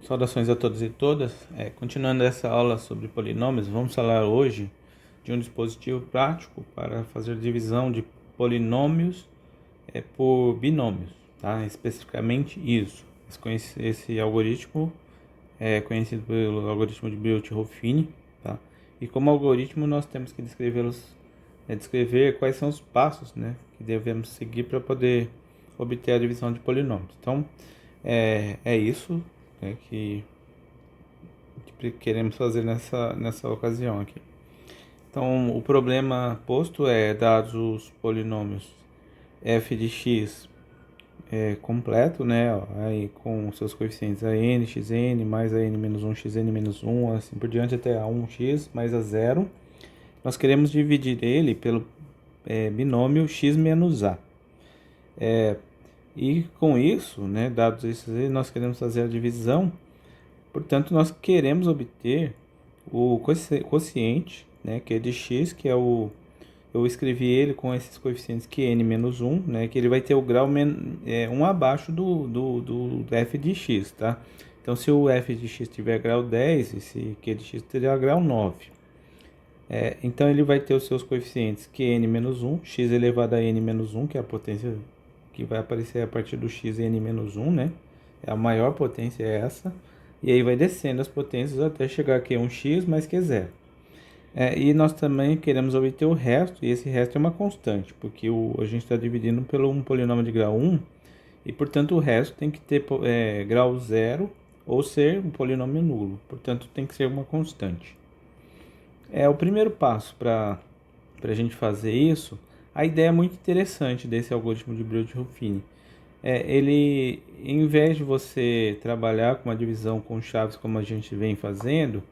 Saudações a todos e todas. Continuando essa aula sobre polinômios, vamos falar hoje de um dispositivo prático para fazer divisão de polinômios por binômios, tá? Especificamente isso. Esse algoritmo é conhecido pelo algoritmo de Biot-Ruffini, tá? E como algoritmo nós temos que descrever quais são os passos, né, que devemos seguir para poder obter a divisão de polinômios. Então, é isso, né, que queremos fazer nessa ocasião aqui. Então, o problema posto é, dados os polinômios f de x completo, né, ó, aí com seus coeficientes a n, xn, mais a n menos 1, xn menos 1, assim por diante até a 1x mais a 0. Nós queremos dividir ele pelo binômio x menos a. E com isso, né, dados esses aí, nós queremos fazer a divisão. Portanto, nós queremos obter o quociente, né, que é de x, que é eu escrevi ele com esses coeficientes qn menos 1, né, que ele vai ter o grau 1 abaixo do f de x, tá? Então, se o f de x tiver grau 10, esse q de x terá grau 9. Então, ele vai ter os seus coeficientes qn menos 1, x elevado a n menos 1, que é a potência que vai aparecer a partir do x n menos 1, né? A maior potência é essa. E aí vai descendo as potências até chegar aqui a 1x mais q0. E nós também queremos obter o resto, e esse resto é uma constante, porque a gente está dividindo pelo um polinômio de grau 1, e portanto o resto tem que ter grau 0, ou ser um polinômio nulo, portanto tem que ser uma constante. O primeiro passo para a gente fazer isso, a ideia é muito interessante desse algoritmo de Biot-Ruffini. Ele, em vez de você trabalhar com uma divisão com chaves como a gente vem fazendo,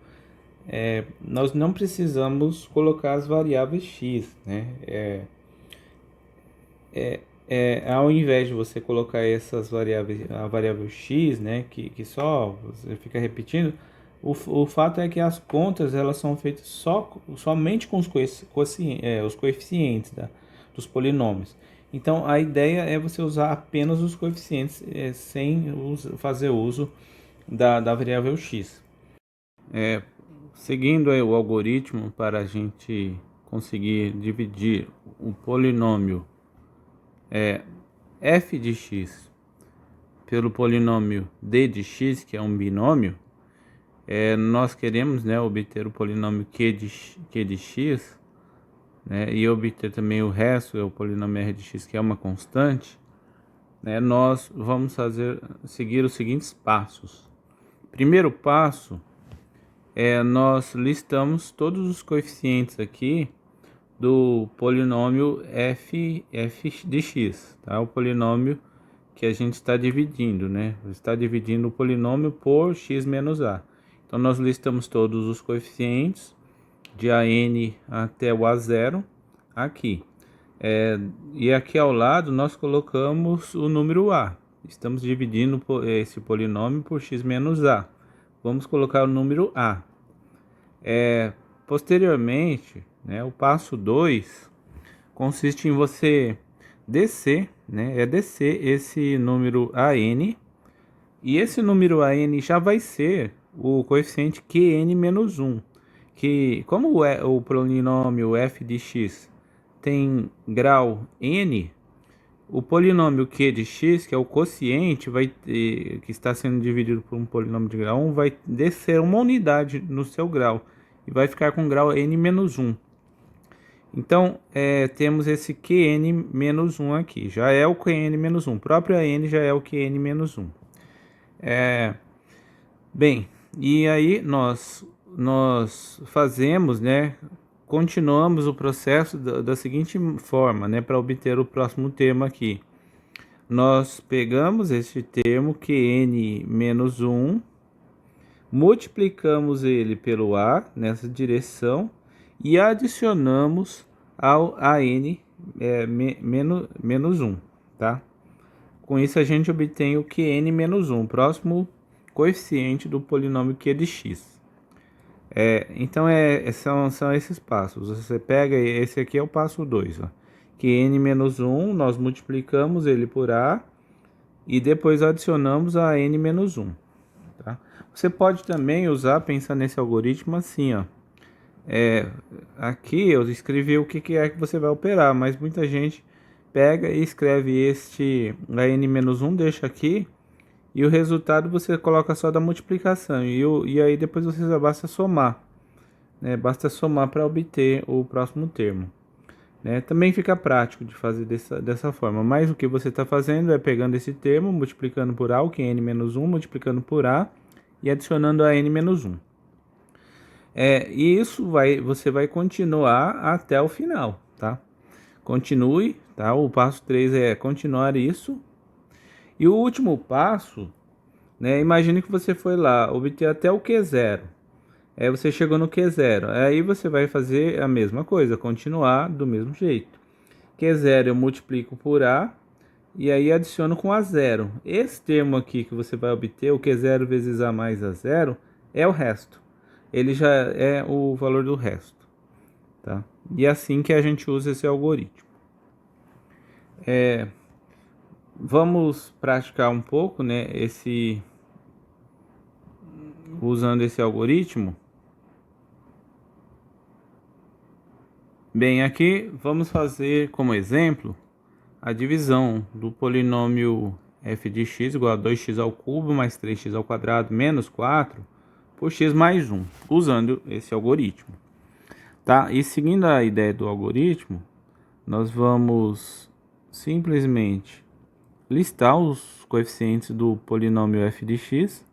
nós não precisamos colocar as variáveis x, né? Ao invés de você colocar essas variáveis, a variável x, né, que só você fica repetindo, o fato é que as contas elas são feitas somente com os coeficientes dos polinômios. Então a ideia é você usar apenas os coeficientes sem fazer uso da variável x. Seguindo aí o algoritmo para a gente conseguir dividir o polinômio f de x pelo polinômio d de x, que é um binômio, nós queremos, né, obter o polinômio q de x, né, e obter também o resto, o polinômio r de x, que é uma constante, né, nós vamos seguir os seguintes passos. Primeiro passo nós listamos todos os coeficientes aqui do polinômio f de x, tá? O polinômio que a gente está dividindo, né? Está dividindo o polinômio por x menos a. Então, nós listamos todos os coeficientes de an até o a0 aqui. E aqui ao lado nós colocamos o número a. Estamos dividindo esse polinômio por x menos a. Vamos colocar o número a. Posteriormente, né, o passo 2 consiste em você descer, né, descer esse número an, e esse número an já vai ser o coeficiente qn menos 1, que como o polinômio f de x tem grau n, o polinômio q de x, que é o quociente, que está sendo dividido por um polinômio de grau 1, vai descer uma unidade no seu grau e vai ficar com grau n menos 1. Então, temos esse qn menos 1 aqui, já é o qn menos 1, o próprio an já é o qn menos 1. Bem, e aí nós fazemos, né, continuamos o processo da seguinte forma, né, para obter o próximo termo aqui. Nós pegamos este termo qn menos 1, multiplicamos ele pelo a nessa direção e adicionamos ao an menos 1, tá? Com isso a gente obtém o qn menos 1, próximo coeficiente do polinômio q de x. Então são esses passos. Você pega, esse aqui é o passo 2, qn menos 1, nós multiplicamos ele por a e depois adicionamos a n menos 1. tá? Você pode também usar, pensar nesse algoritmo assim, ó. Aqui eu escrevi o que é que você vai operar, mas muita gente pega e escreve este n-1, deixa aqui, e o resultado você coloca só da multiplicação, e aí depois você só basta somar, né? Basta somar para obter o próximo termo, né? Também fica prático de fazer dessa forma, mas o que você está fazendo é pegando esse termo, multiplicando por A, o que é n-1, multiplicando por A, e adicionando a n-1. E isso você vai continuar até o final, tá? Continue, tá? O passo 3 é continuar isso. E o último passo, né? Imagine que você foi lá, obter até o Q0. Aí você chegou no Q0. Aí você vai fazer a mesma coisa, continuar do mesmo jeito. Q0 eu multiplico por A e aí adiciono com A0. Esse termo aqui que você vai obter, o Q0 vezes A mais A0, é o resto. Ele já é o valor do resto, tá? E é assim que a gente usa esse algoritmo. Vamos praticar um pouco, né, usando esse algoritmo. Bem, aqui vamos fazer como exemplo a divisão do polinômio f de x igual a 2x ao cubo mais 3x ao quadrado menos 4 por x mais 1, usando esse algoritmo. Tá? E seguindo a ideia do algoritmo, nós vamos simplesmente listar os coeficientes do polinômio f de x.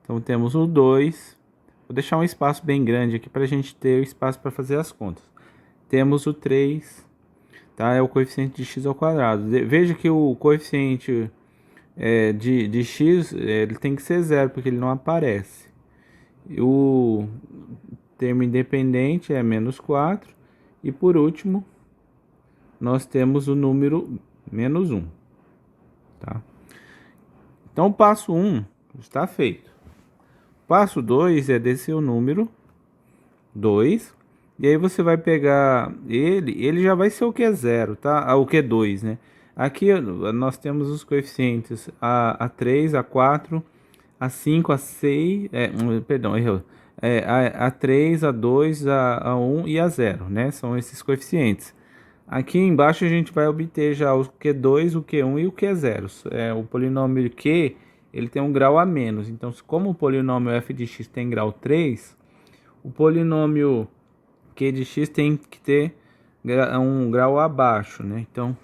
Então temos o 2, vou deixar um espaço bem grande aqui para a gente ter espaço para fazer as contas. Temos o 3, tá? É o coeficiente de x ao quadrado. Veja que o coeficiente de x ele tem que ser zero, porque ele não aparece. O termo independente é menos 4. E por último, nós temos o número menos 1. Tá? Então o passo 1 está feito. O passo 2 é descer o número 2. E aí você vai pegar ele já vai ser o Q0, tá? O Q2, né? Aqui nós temos os coeficientes A3, A4, A5, A6, perdão, errou. A3, A2, A1 e A0, né? São esses coeficientes. Aqui embaixo a gente vai obter já o Q2, o Q1 e o Q0. O polinômio Q, ele tem um grau a menos. Então, como o polinômio f de x tem grau 3, o polinômio Q de x tem que ter um grau abaixo, né? Então,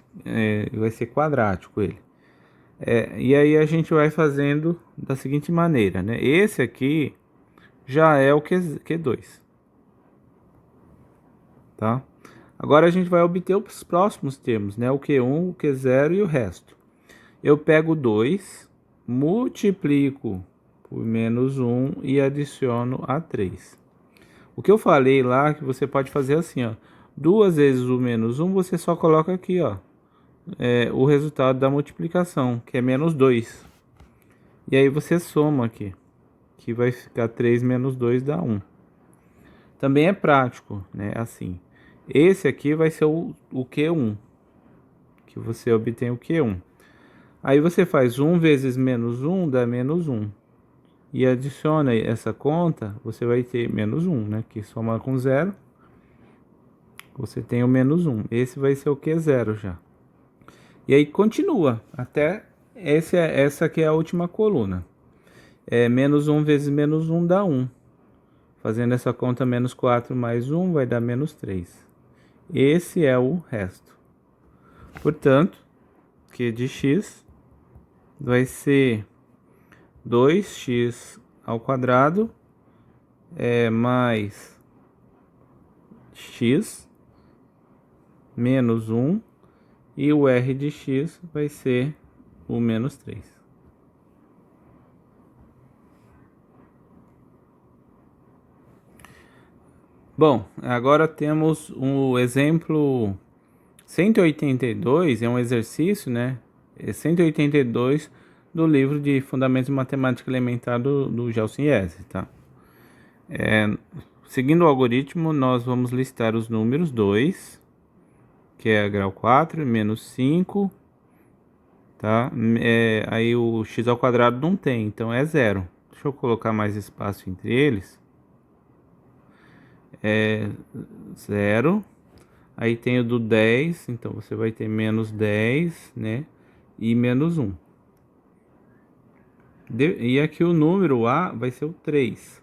vai ser quadrático ele. E aí a gente vai fazendo da seguinte maneira, né? Esse aqui já é o Q2, tá? Agora a gente vai obter os próximos termos, né? O Q1, o Q0 e o resto. Eu pego 2, multiplico por menos 1 e adiciono a 3. O que eu falei lá, que você pode fazer assim, ó. 2 vezes o menos 1, você só coloca aqui, ó. O resultado da multiplicação, que é menos 2. E aí você soma aqui, que vai ficar 3 menos 2 dá 1. Também é prático, né? Assim. Esse aqui vai ser o Q1, que você obtém o Q1. Aí você faz 1 vezes menos 1 dá menos 1. E adiciona essa conta, você vai ter menos 1, né? Que soma com 0, você tem o menos 1. Esse vai ser o Q0 já. E aí continua, até essa aqui é a última coluna. Menos 1 vezes menos 1 dá 1. Fazendo essa conta, menos 4 mais 1 vai dar menos 3. Esse é o resto. Portanto, Q de x vai ser 2x ao quadrado mais x menos 1 e o r de x vai ser o menos 3. Bom, agora temos um exemplo 182, é um exercício, né? 182 do livro de Fundamentos de Matemática Elementar do Gelson Iese, tá? Seguindo o algoritmo, nós vamos listar os números 2, que é grau 4, menos 5, tá? Aí o x ao quadrado não tem, então é 0. deixa eu colocar mais espaço entre eles. É 0. Aí tem o do 10, então você vai ter menos 10, né? E menos 1. E aqui o número A vai ser o 3.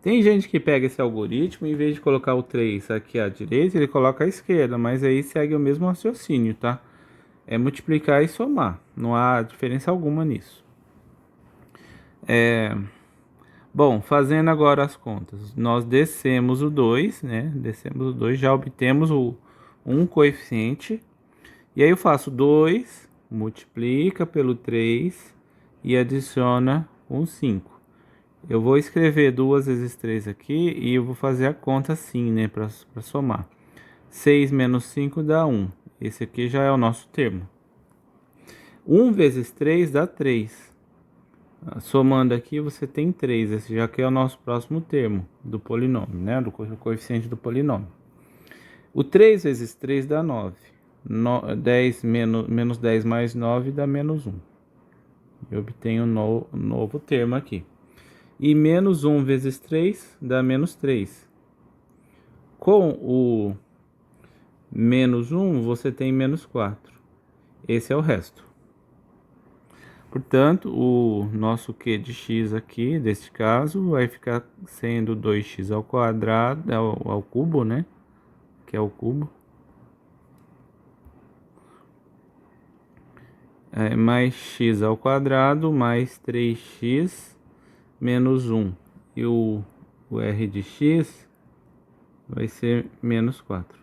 Tem gente que pega esse algoritmo e em vez de colocar o 3 aqui à direita, ele coloca à esquerda, mas aí segue o mesmo raciocínio, tá? É multiplicar e somar, não há diferença alguma nisso. Bom, fazendo agora as contas, nós descemos o 2, né? Descemos o 2, já obtemos um coeficiente. E aí eu faço 2, multiplica pelo 3 e adiciona um 5. Eu vou escrever 2 vezes 3 aqui e eu vou fazer a conta assim, né, para somar. 6 menos 5 dá 1. Esse aqui já é o nosso termo. 1 vezes 3 dá 3. Somando aqui você tem 3. Esse já que é o nosso próximo termo do polinômio, né, do coeficiente do polinômio. O 3 vezes 3 dá 9. 10 menos 10 mais 9 dá menos 1. Eu obtenho um novo termo aqui. E menos 1 vezes 3 dá menos 3. Com o menos 1, você tem menos 4. Esse é o resto. Portanto, o nosso Q de x aqui, deste caso, vai ficar sendo 2x ao quadrado, ao cubo, né? Que é o cubo. Mais x ao quadrado, mais 3x, menos 1. E o r de x vai ser menos 4.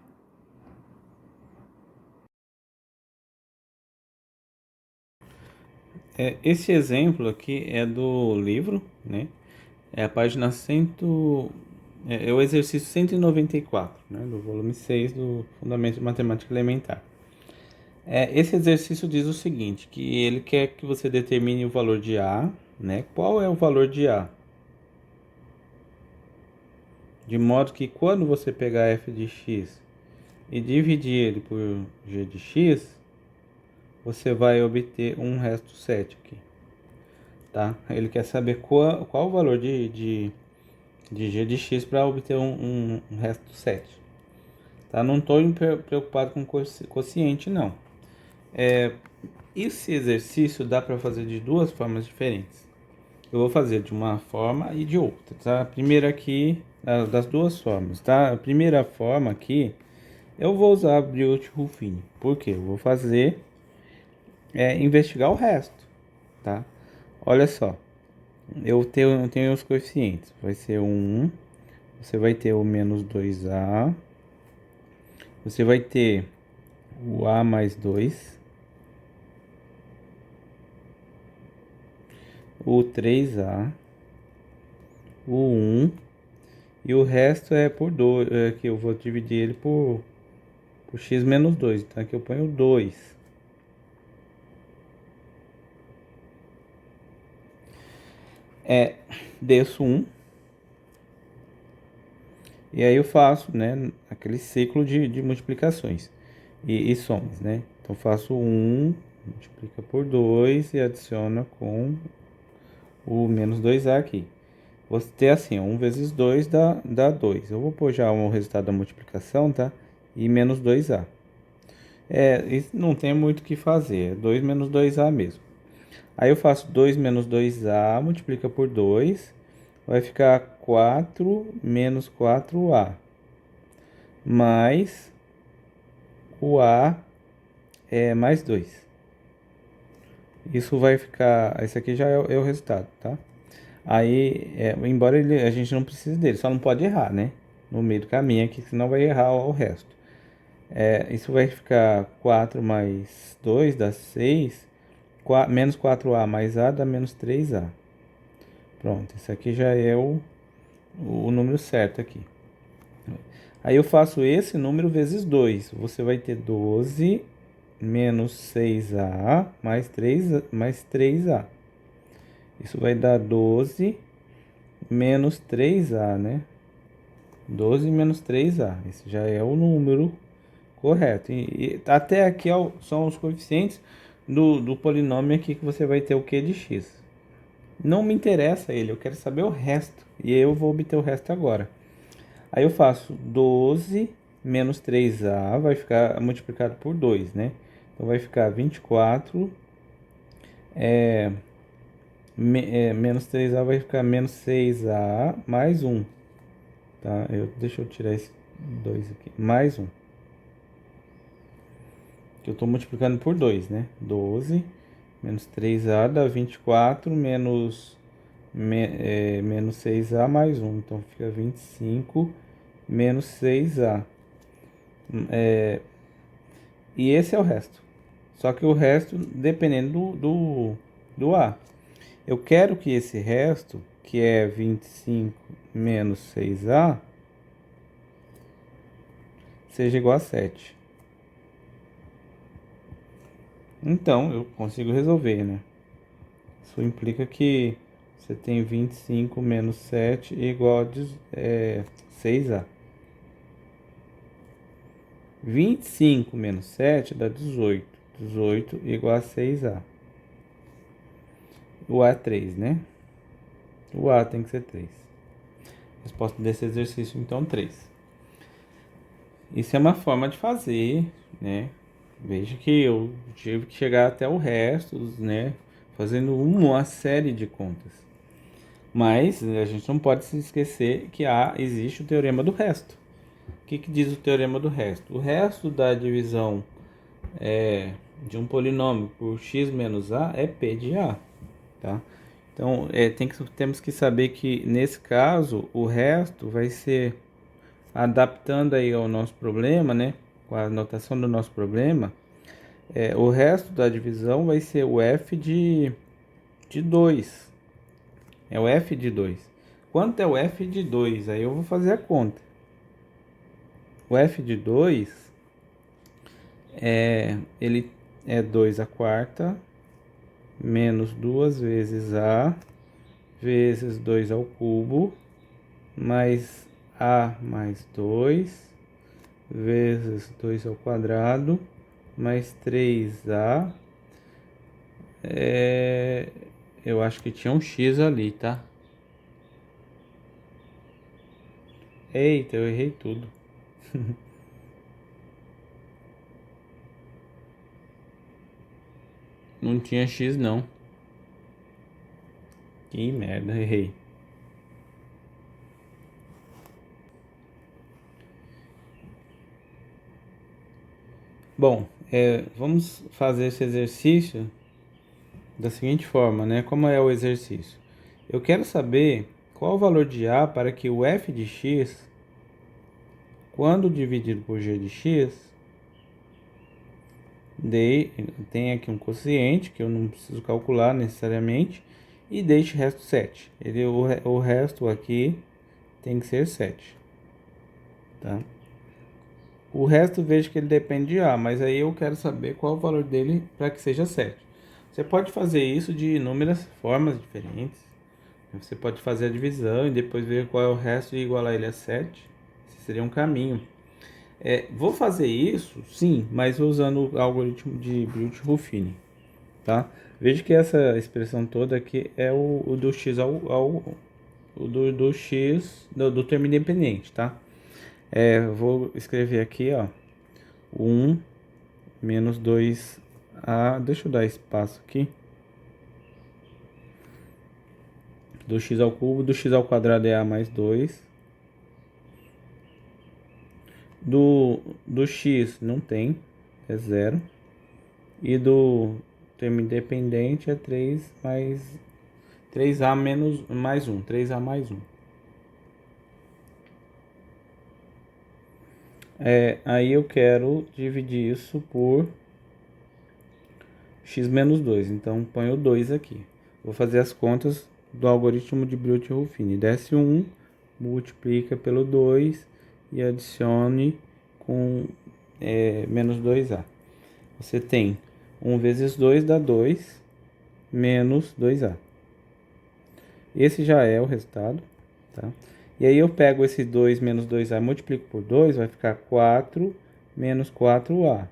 Esse exemplo aqui é do livro, né? É a página 100, é o exercício 194, né? Do volume 6 do Fundamento de Matemática Elementar. Esse exercício diz o seguinte, que ele quer que você determine o valor de A, né? Qual é o valor de A? De modo que quando você pegar f de x e dividir ele por g de x, você vai obter um resto 7 aqui, tá? Ele quer saber qual o valor de g de x para obter um resto 7. Tá? Não estou preocupado com quociente, não. Esse exercício dá para fazer de duas formas diferentes. Eu vou fazer de uma forma e de outra, tá? Primeiro aqui, das duas formas, tá? A primeira forma aqui, eu vou usar Briot-Ruffini. Por quê? Eu vou fazer investigar o resto, tá? Olha só, eu tenho os coeficientes. Vai ser 1, você vai ter o menos 2A, você vai ter o A mais 2, o 3A, o 1, e o resto é por 2, que eu vou dividir ele por x menos 2, então aqui eu ponho 2. Desço 1, e aí eu faço, né, aquele ciclo de multiplicações e somas, né? Então faço 1, multiplica por 2 e adiciona com o menos 2A aqui. Vou ter assim, 1 vezes 2 dá 2. Eu vou pôr já o resultado da multiplicação, tá? E menos 2A. Isso não tem muito o que fazer, é 2 menos 2A mesmo. Aí eu faço 2 menos 2A, multiplica por 2, vai ficar 4 menos 4A, mais o A mais 2. Isso vai ficar, esse aqui já é o resultado, tá? Aí, embora a gente não precise dele, só não pode errar, né? No meio do caminho aqui, senão vai errar o resto. Isso vai ficar 4 mais 2 dá 6, menos 4A mais A dá menos 3A. Pronto, esse aqui já é o número certo aqui. Aí eu faço esse número vezes 2. Você vai ter 12 menos 6A mais 3A. Isso vai dar 12 menos 3A, né? 12 menos 3A. Esse já é o número correto. E até aqui são os coeficientes do polinômio aqui que você vai ter o q de x. Não me interessa ele, eu quero saber o resto. E eu vou obter o resto agora. Aí eu faço 12 menos 3a, vai ficar multiplicado por 2, né? Então vai ficar 24, menos 3a vai ficar menos 6a mais 1. Tá? Deixa eu tirar esse 2 aqui. Mais 1. Que eu estou multiplicando por 2, né? 12 menos 3a dá 24 menos 6a mais 1. Então fica 25 menos 6a. E esse é o resto. Só que o resto dependendo do a. Eu quero que esse resto, que é 25 menos 6a, seja igual a 7. Então, eu consigo resolver, né? Isso implica que você tem 25 menos 7 igual a 6a. 25 menos 7 dá 18. 18 igual a 6a. O a é 3, né? O a tem que ser 3. Resposta desse exercício, então, 3. Isso é uma forma de fazer, né? Veja que eu tive que chegar até o resto, né? Fazendo uma série de contas. Mas a gente não pode se esquecer que existe o teorema do resto. O que diz o teorema do resto? O resto da divisão de um polinômio por x menos a é p de a. Tá? Então, temos que saber que, nesse caso, o resto vai ser, adaptando aí ao nosso problema, né? Com a notação do nosso problema, o resto da divisão vai ser o f de 2. É o f de 2. Quanto é o f de 2? Aí eu vou fazer a conta. O f de 2 ele é 2 a quarta menos 2 vezes a vezes 2 ao cubo mais a mais 2 vezes 2 ao quadrado mais 3a. Eu acho que tinha um x ali, tá? Eita, eu errei tudo. Não tinha x não. Que merda, errei. Bom, vamos fazer esse exercício da seguinte forma, né? Como é o exercício? Eu quero saber qual o valor de a para que o f de x, quando dividido por g de x, tem aqui um quociente que eu não preciso calcular necessariamente e deixe o resto 7. O resto aqui tem que ser 7, tá? O resto vejo que ele depende de A, mas aí eu quero saber qual o valor dele para que seja 7. Você pode fazer isso de inúmeras formas diferentes. Você pode fazer a divisão e depois ver qual é o resto e igualar ele a 7. Esse seria um caminho. Vou fazer isso, sim, mas usando o algoritmo de Brute-Ruffini, tá? Veja que essa expressão toda aqui é o do x do x do termo independente, tá? Vou escrever aqui, ó, 1 menos 2a, deixa eu dar espaço aqui, do x ao cubo, do x ao quadrado é a mais 2, do x não tem, é 0, e do termo independente é 3 mais 3a menos mais 1, 3a mais 1. Aí eu quero dividir isso por x menos 2, então ponho o 2 aqui. Vou fazer as contas do algoritmo de Brute-Ruffini. Desce 1, multiplica pelo 2 e adicione com menos 2a. Você tem 1 vezes 2 dá 2, menos 2a. Esse já é o resultado, tá? E aí eu pego esse 2 menos 2a, multiplico por 2, vai ficar 4 menos 4a,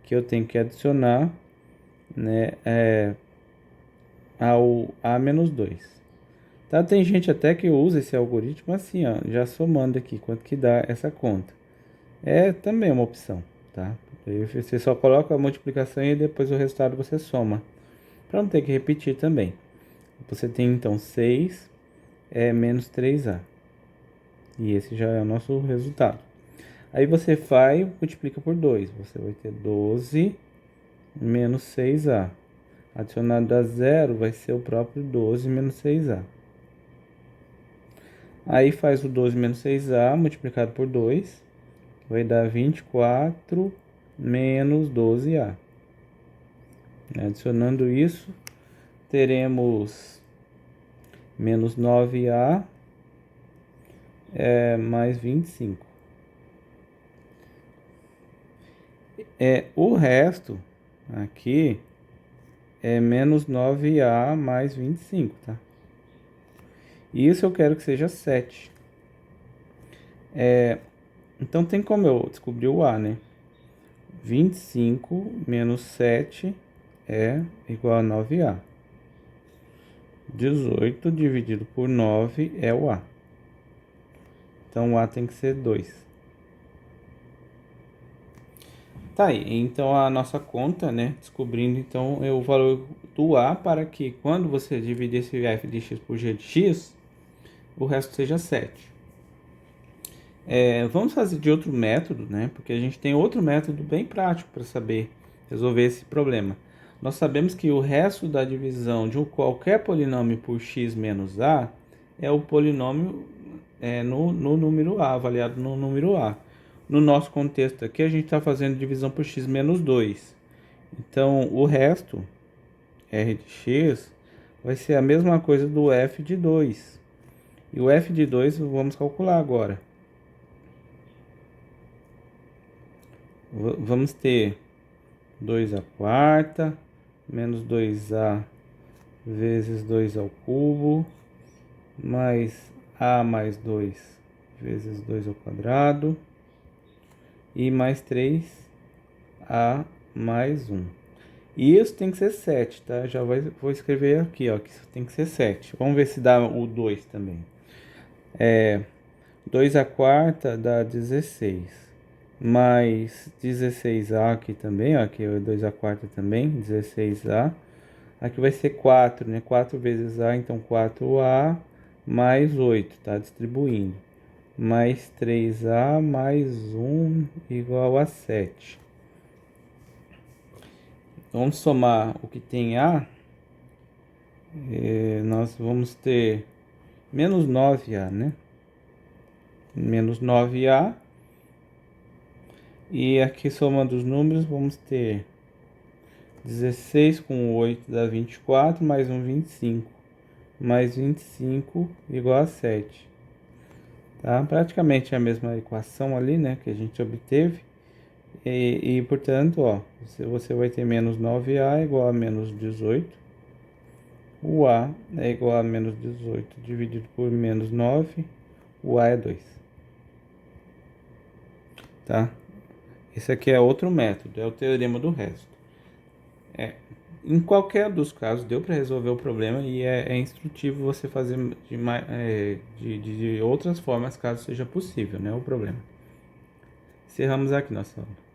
que eu tenho que adicionar né, ao A menos 2. Tá? Tem gente até que usa esse algoritmo assim, ó, já somando aqui quanto que dá essa conta. É também uma opção, tá? Aí você só coloca a multiplicação e depois o resultado você soma, para não ter que repetir também. Você tem então 6 menos 3A. E esse já é o nosso resultado. Aí você vai e multiplica por 2. Você vai ter 12 menos 6A. Adicionado a zero vai ser o próprio 12 menos 6A. Aí faz o 12 menos 6A multiplicado por 2. Vai dar 24 menos 12A. Adicionando isso, teremos menos 9A mais 25. O resto aqui é menos 9A mais 25, tá? Isso eu quero que seja 7. Então tem como eu descobrir o A, né? 25 menos 7 é igual a 9A. 18 dividido por 9 é o A. Então o A tem que ser 2. Tá aí, então a nossa conta, né? Descobrindo então o valor do A para que quando você dividir esse f de x por g de x, o resto seja 7. Vamos fazer de outro método, né? Porque a gente tem outro método bem prático para saber resolver esse problema. Nós sabemos que o resto da divisão de qualquer polinômio por x menos a é o polinômio no número a, avaliado no número a. No nosso contexto aqui, a gente está fazendo divisão por x menos 2. Então, o resto, r de x, vai ser a mesma coisa do f de 2. E o f de 2 vamos calcular agora. Vamos ter 2 à quarta, menos 2a vezes 2 ao cubo, mais a mais 2 vezes 2 ao quadrado, e mais 3a mais 1. E isso tem que ser 7, tá? Já vou escrever aqui, ó, que isso tem que ser 7. Vamos ver se dá o 2 também. 2 à quarta dá 16. Mais 16A aqui também, ó, aqui é 2 à quarta também, 16A. Aqui vai ser 4, né? 4 vezes A, então 4A mais 8, tá? Distribuindo. Mais 3A mais 1 igual a 7. Vamos somar o que tem A. Nós vamos ter menos 9A, né? Menos 9A. E aqui somando os números, vamos ter 16 com 8 dá 24, mais um 25. Mais 25 igual a 7. Tá? Praticamente a mesma equação ali, né, que a gente obteve. Portanto, ó, você vai ter menos 9A igual a menos 18. O A é igual a menos 18 dividido por menos 9. O A é 2. Tá? Esse aqui é outro método, é o teorema do resto. Em qualquer dos casos, deu para resolver o problema e é instrutivo você fazer de outras formas, caso seja possível, né, o problema. Encerramos aqui nossa aula.